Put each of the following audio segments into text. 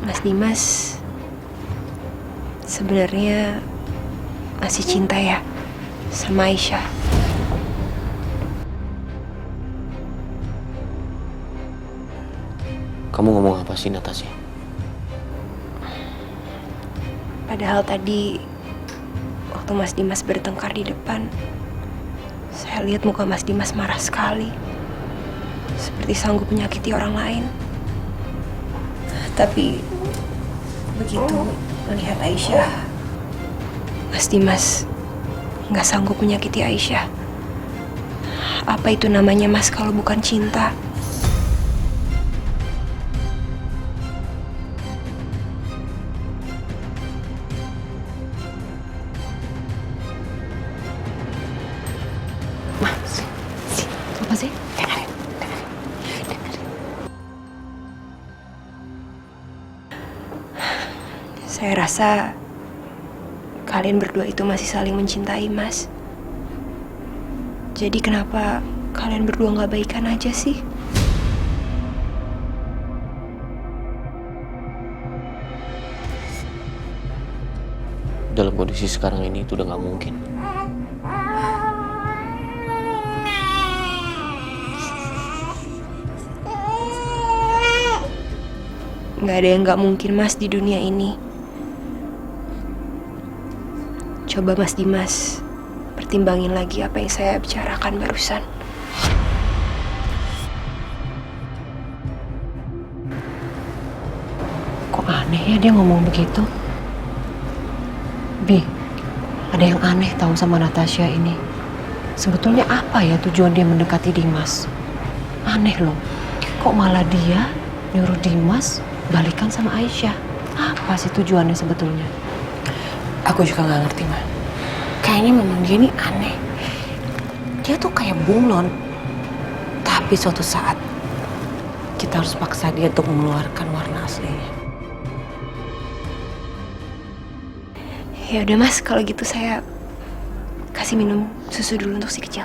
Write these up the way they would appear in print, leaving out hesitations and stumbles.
Mas Dimas sebenarnya masih cinta ya sama Aisyah. Kamu ngomong apa sih, Natasha? Padahal tadi waktu Mas Dimas bertengkar di depan, saya lihat muka Mas Dimas marah sekali, seperti sanggup menyakiti orang lain. Tapi begitu melihat Aisyah, Mas Dimas nggak sanggup menyakiti Aisyah. Apa itu namanya, Mas, kalau bukan cinta? Apa sih? Saya rasa kalian berdua itu masih saling mencintai, Mas. Jadi kenapa kalian berdua nggak baikan aja sih? Dalam kondisi sekarang ini itu udah gak mungkin. Nggak ada yang nggak mungkin, Mas, di dunia ini. Coba Mas Dimas pertimbangin lagi apa yang saya bicarakan barusan. Kok aneh ya dia ngomong begitu? Bi, ada yang aneh tahu sama Natasha ini. Sebetulnya apa ya tujuan dia mendekati Dimas? Aneh loh, kok malah dia nyuruh Dimas balikan sama Aisyah? Apa sih tujuannya sebetulnya? Aku juga gak ngerti, Ma. Kayaknya memang dia ini aneh. Dia tuh kayak bunglon. Tapi suatu saat kita harus paksa dia untuk mengeluarkan warna aslinya. Ya udah, Mas, kalau gitu saya kasih minum susu dulu untuk si kecil.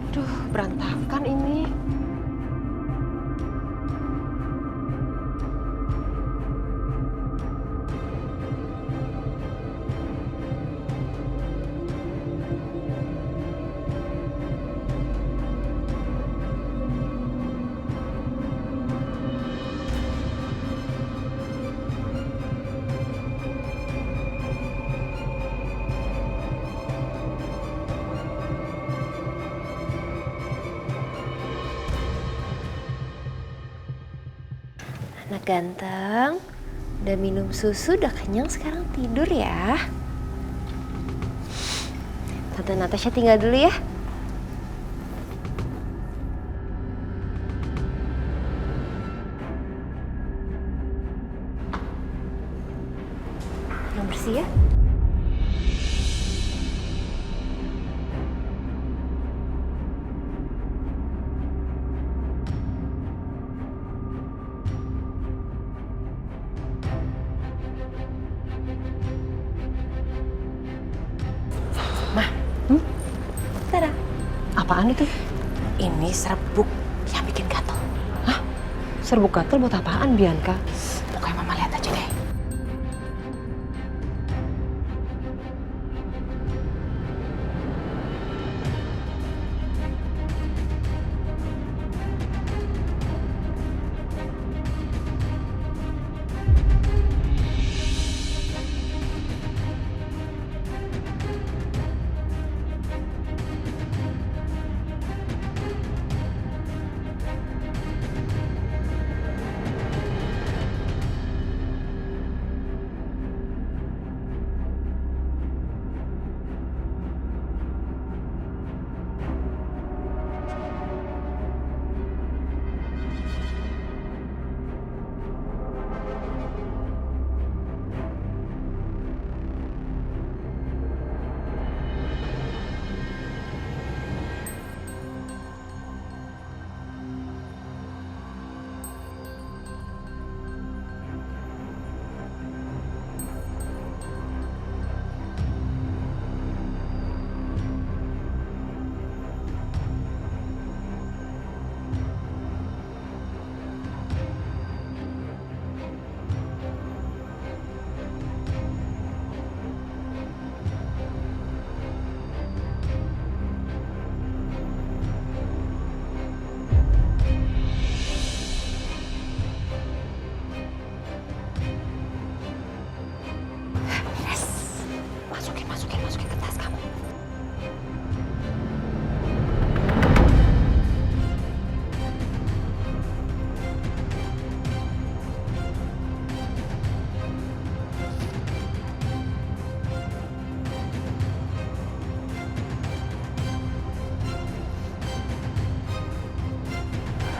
Duh, berantakan ini. Anak ganteng, udah minum susu, udah kenyang, sekarang tidur ya. Tante Natasha tinggal dulu ya. Yang bersih ya. Tada. Apaan itu? Ini serbuk yang bikin gatel. Hah? Serbuk gatel buat apaan, Bianca? Pokoknya Mama lihat aja deh.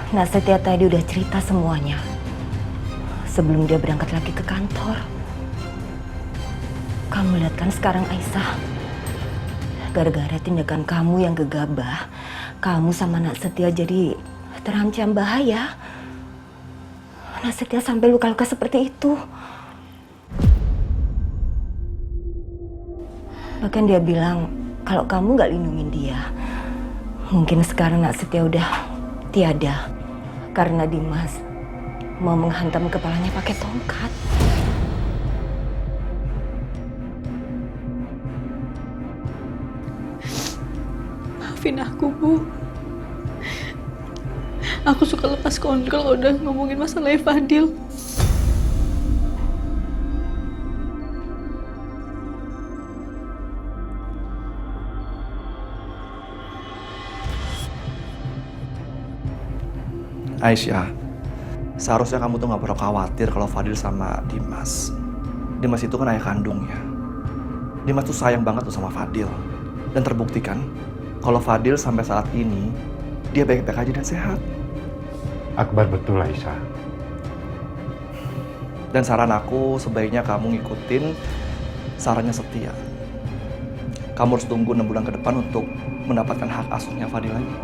Nak Setia tadi udah cerita semuanya sebelum dia berangkat lagi ke kantor. Kamu lihat kan sekarang Aisyah, gara-gara tindakan kamu yang gegabah, kamu sama Nak Setia jadi terancam bahaya. Nak Setia sampai luka-luka seperti itu. Bahkan dia bilang kalau kamu nggak lindungin dia, mungkin sekarang Nak Setia udah tiada karena Dimas mau menghantam kepalanya pakai tongkat. Maafin aku, Bu. Aku suka lepas kontrol kalau udah ngomongin masalah Fadil. Aisyah, seharusnya kamu tuh gak perlu khawatir kalau Fadil sama Dimas. Dimas itu kan ayah kandungnya. Dimas tuh sayang banget tuh sama Fadil. Dan terbukti kan, kalau Fadil sampai saat ini, dia baik-baik aja dan sehat. Akbar betul, Aisyah. Dan saran aku sebaiknya kamu ngikutin sarannya Setia. Kamu harus tunggu 6 bulan ke depan untuk mendapatkan hak asuhnya Fadil lagi.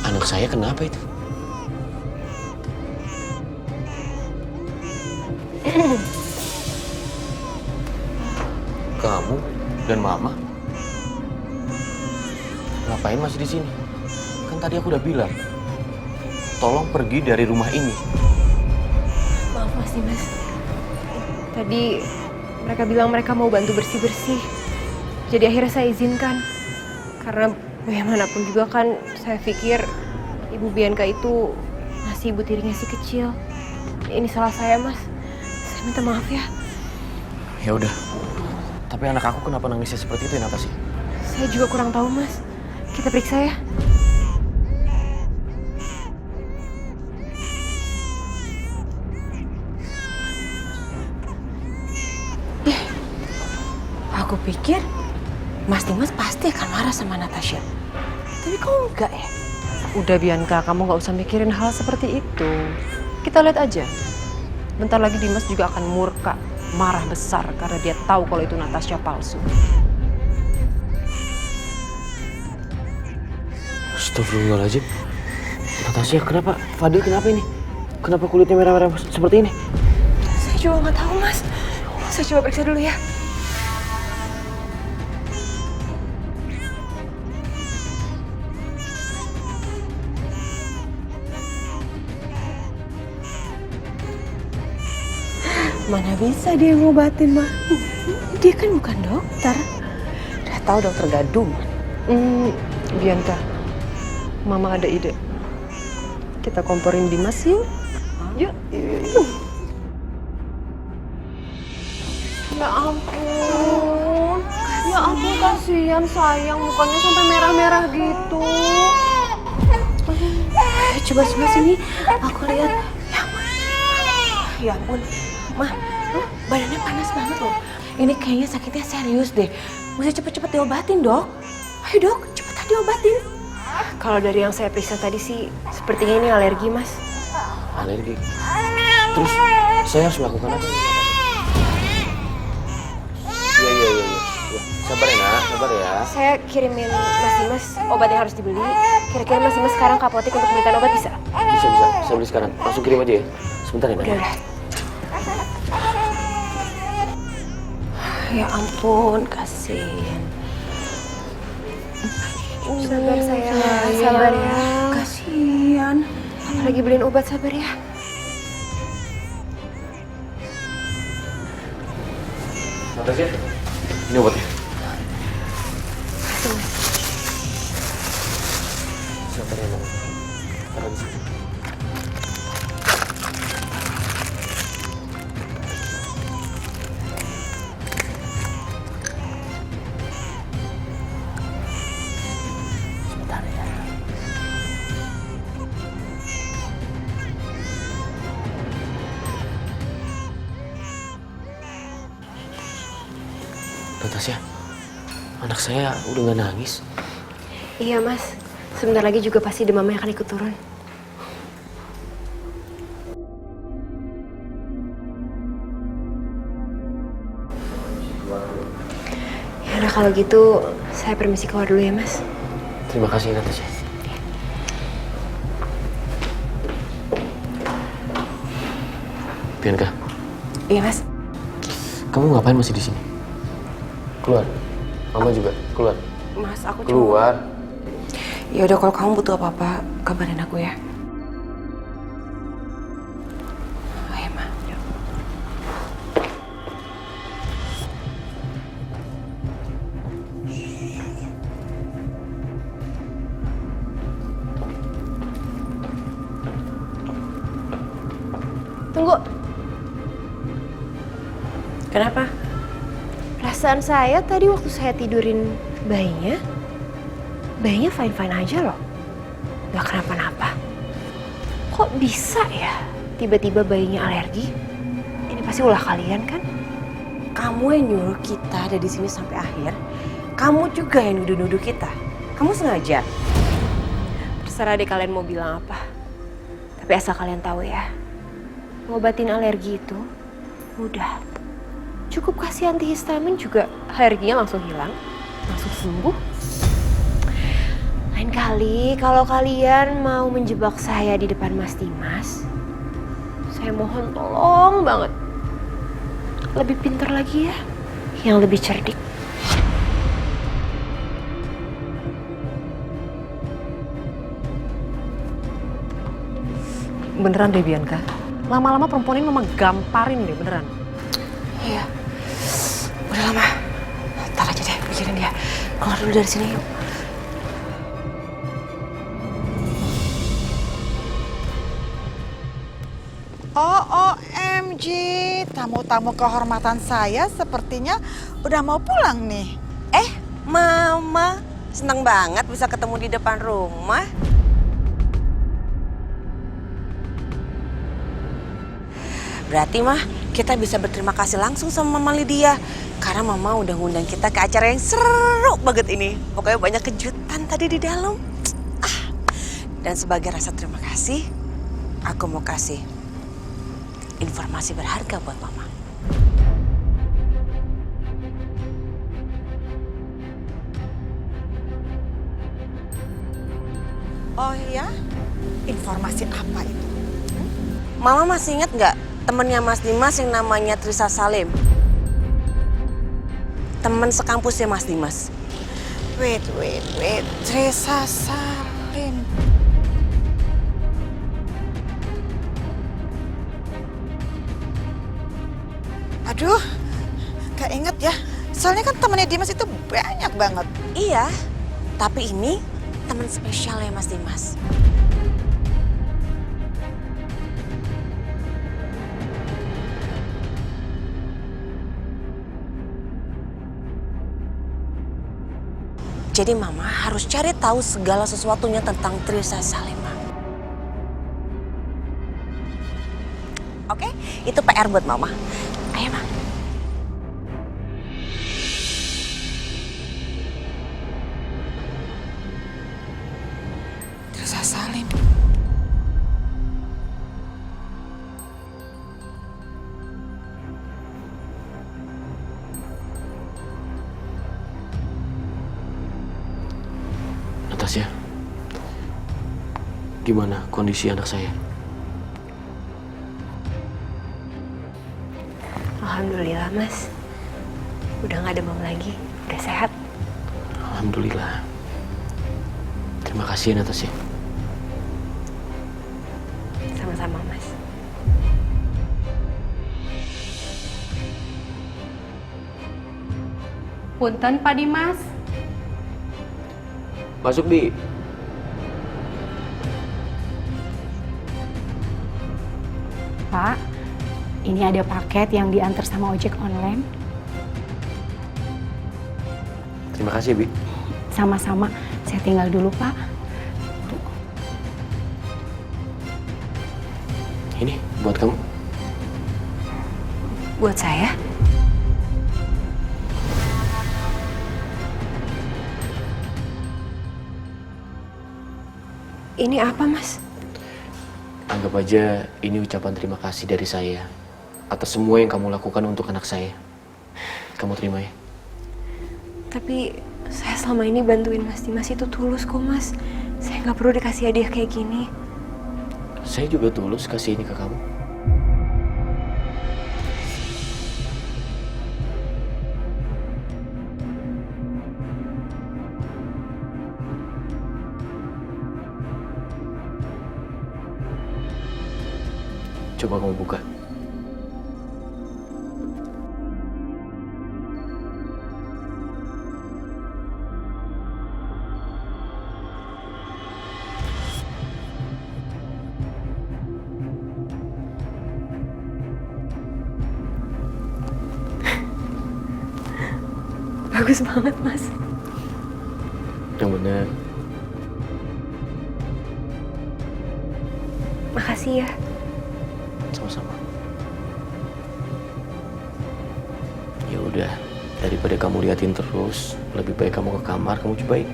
Anak saya kenapa itu? Kamu dan Mama ngapain masih di sini? Kan tadi aku udah bilang, tolong pergi dari rumah ini. Maaf Mas Dimas. Tadi mereka bilang mereka mau bantu bersih-bersih. Jadi akhirnya saya izinkan. Karena bagaimanapun juga kan saya pikir Ibu Bianca itu masih ibu tirinya si kecil. Ini salah saya, Mas. Saya minta maaf ya. Ya udah. Tapi anak aku kenapa nangisnya seperti itu ya, Natasha? Saya juga kurang tahu, Mas. Kita periksa ya. Aku pikir Mas Dimas pasti akan marah sama Natasha. Tapi kok enggak ya? Udah Bianca, kamu nggak usah mikirin hal seperti itu. Kita lihat aja. Bentar lagi Dimas juga akan murka, marah besar karena dia tahu kalau itu Natasha palsu. Astagfirullahaladzim. Natasha, kenapa? Fadil kenapa ini? Kenapa kulitnya merah-merah seperti ini? Saya juga nggak tahu, Mas. Saya coba periksa dulu ya. Mana bisa dia ngobatin, Ma? Dia kan bukan dokter. Udah tahu dokter gadung. Bianca, Mama ada ide. Kita komporin Dimas yuk. Yuk. Ya ampun. Ya ampun, kasihan sayang. Mukanya sampai merah-merah gitu. Coba sini. Aku lihat. Ya ampun. Ma, badannya panas banget loh. Ini kayaknya sakitnya serius deh. Mesti cepet-cepet diobatin, Dok. Ayo, Dok, cepetan diobatin. Kalau dari yang saya periksa tadi sih, sepertinya ini alergi, Mas. Alergi. Terus saya harus melakukan apa? Iya. Sabar ya, Nak. Sabar ya. Saya kirimin Mas Dimas obat yang harus dibeli. Kira-kira Mas Dimas sekarang ke apotek untuk belikan obat bisa? Bisa. Saya beli sekarang. Langsung kirim aja ya. Sebentar ya, Nak. Udah. Ya ampun, kasihan. Sabar sayang, sabar ya. Kasihan. Apalagi beliin obat, sabar ya. Natasha, ini obatnya. Sabar ya, Nak. Taruh di sini. Sebentar ya. Natasha, anak saya udah nggak nangis. Iya mas, sebentar lagi juga pasti demamnya akan ikut turun. Ya udah kalau gitu saya permisi keluar dulu ya mas. Terima kasih Natasha. Bianca, Iya mas. kamu ngapain masih di sini? Keluar. Mama juga keluar. Mas, aku Keluar. Ya udah, kalau kamu butuh apa-apa, kabarin aku ya. Ayo, Ma. Yuk. Tunggu. Kenapa? Perasaan saya tadi waktu saya tidurin bayinya fine-fine aja loh. Gak kenapa-napa. Kok bisa ya tiba-tiba bayinya alergi? Ini pasti ulah kalian kan? Kamu yang nyuruh kita ada di sini sampai akhir. Kamu juga yang nuduh-nuduh kita. Kamu sengaja. Terserah deh kalian mau bilang apa. Tapi asal kalian tahu ya, ngobatin alergi itu mudah. Cukup kasih antihistamin juga alerginya langsung hilang, langsung sembuh. Lain kali kalau kalian mau menjebak saya di depan Mas Dimas, saya mohon tolong banget. Lebih pintar lagi ya, yang lebih cerdik. Beneran deh Bianca. Lama-lama perempuan ini memang gamparin deh, beneran. Iya. Udah lama. Ntar aja deh pikirin dia. Keluar dulu dari sini yuk. OMG, tamu-tamu kehormatan saya sepertinya udah mau pulang nih. Mama, seneng banget bisa ketemu di depan rumah. Berarti mah kita bisa berterima kasih langsung sama Mama Lydia. Karena Mama udah ngundang kita ke acara yang seru banget ini. Pokoknya banyak kejutan tadi di dalam. Dan sebagai rasa terima kasih, aku mau kasih informasi berharga buat Mama. Oh iya? Informasi apa itu? Mama masih ingat nggak temennya Mas Dimas yang namanya Trisa Salim? Temen sekampusnya Mas Dimas. Wait. Trisa Salim. Aduh, gak inget ya. Soalnya kan temennya Dimas itu banyak banget. Iya, tapi ini teman spesial ya Mas Dimas. Jadi Mama harus cari tahu segala sesuatunya tentang Trisa Salim. Oke, itu PR buat Mama. Ayo, Ma. Trisa Salim. Natasha, gimana kondisi anak saya? Alhamdulillah mas, udah gak demam lagi, udah sehat. Alhamdulillah. Terima kasih Natasha. Sama-sama mas. Punten Pak Dimas. Masuk Bi. Pak, ini ada paket yang diantar sama ojek online. Terima kasih Bi. Sama-sama. Saya tinggal dulu, Pak. Ini buat kamu. Buat saya? Ini apa, Mas? Anggap aja ini ucapan terima kasih dari saya atas semua yang kamu lakukan untuk anak saya. Kamu terima ya? Tapi saya selama ini bantuin Mas Dimas itu tulus kok, Mas. Saya nggak perlu dikasih hadiah kayak gini. Saya juga tulus kasih ini ke kamu. Coba kamu buka. Bagus banget, Mas. Yang benar. Makasih ya. Sama-sama. Ya udah, daripada kamu liatin terus, lebih baik kamu ke kamar, kamu cobain.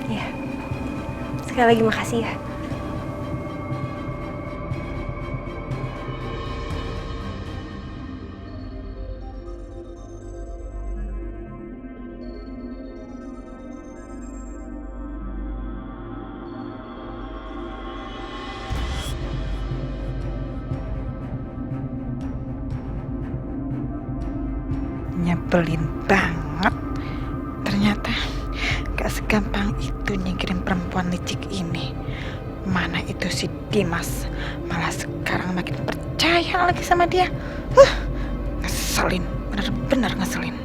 Iya. Sekali lagi makasih ya. Nyebelin banget. Ternyata gak segampang itu nyingkirin perempuan licik ini. Mana itu si Dimas, malah sekarang makin percaya lagi sama dia. Ngeselin, bener-bener ngeselin.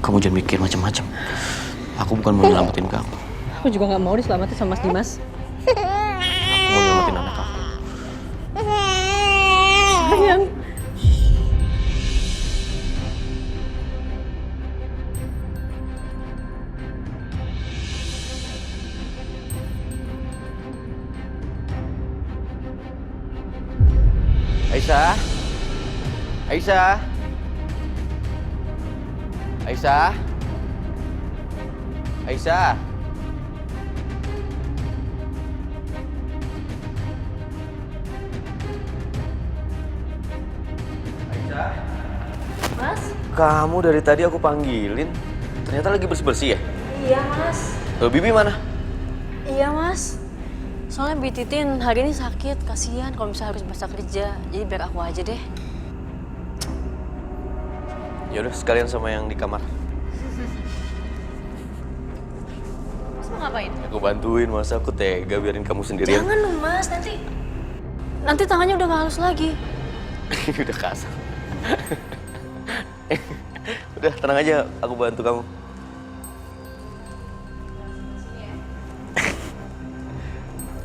Kamu jangan mikir macam-macam. Aku bukan mau nyelamatin kamu. Aku juga nggak mau diselamatin sama Mas Dimas. Aku mau nyelamatin anak aku. Sayang. Aisyah. Aisyah. Aisyah. Aisyah. Aisyah. Mas? Kamu dari tadi aku panggilin. Ternyata lagi bersih-bersih ya? Iya, Mas. Loh, Bibi mana? Iya, Mas. Soalnya Bi Titin hari ini sakit, kasihan kalau misalnya harus masa kerja. Jadi biar aku aja deh. Yaudah, sekalian sama yang di kamar. Mas mau ngapain? Aku bantuin, masa aku tega biarin kamu sendirian. Jangan dong, Mas. Nanti tangannya udah nggak halus lagi. Udah kasar. Udah, tenang aja, aku bantu kamu.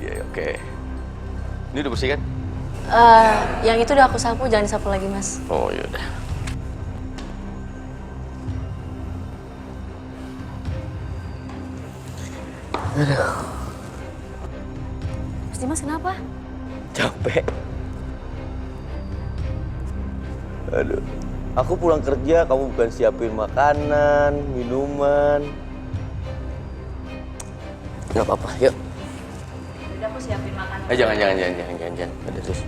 Iya, oke. Ini udah bersih kan? Yang itu udah aku sapu, jangan disapu lagi, Mas. Oh, yaudah. Aduh. Mas Dimas kenapa? Capek. Aduh. Aku pulang kerja, kamu bukan siapin makanan, minuman. Gak apa-apa, yuk. Udah aku siapin makanan. Jangan. Ada terus.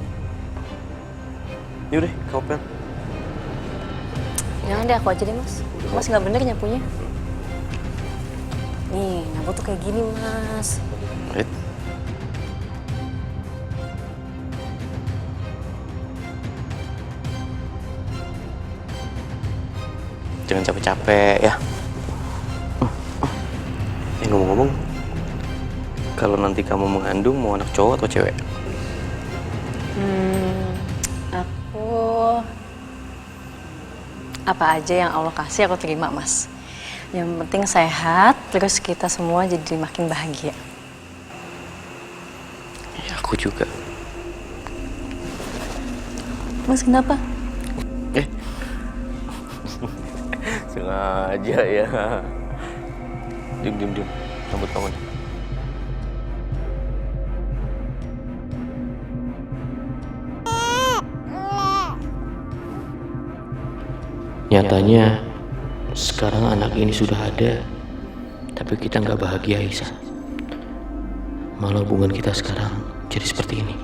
Yaudah, kamu pel. Jangan deh, aku aja deh, Mas. Mas nggak bener nyapunya. Nih, aku tuh kayak gini, Mas. Rit. Jangan capek-capek ya. Ngomong-ngomong, kalau nanti kamu mengandung mau anak cowok atau cewek? Aku apa aja yang Allah kasih aku terima, Mas. Yang penting sehat, terus kita semua jadi makin bahagia. Ya, aku juga. Mas, kenapa? Sengaja ya. Diam. Rambut kamu nih. Nyatanya sekarang anak ini sudah ada, tapi kita nggak bahagia, Aisyah. Malah hubungan kita sekarang jadi seperti ini.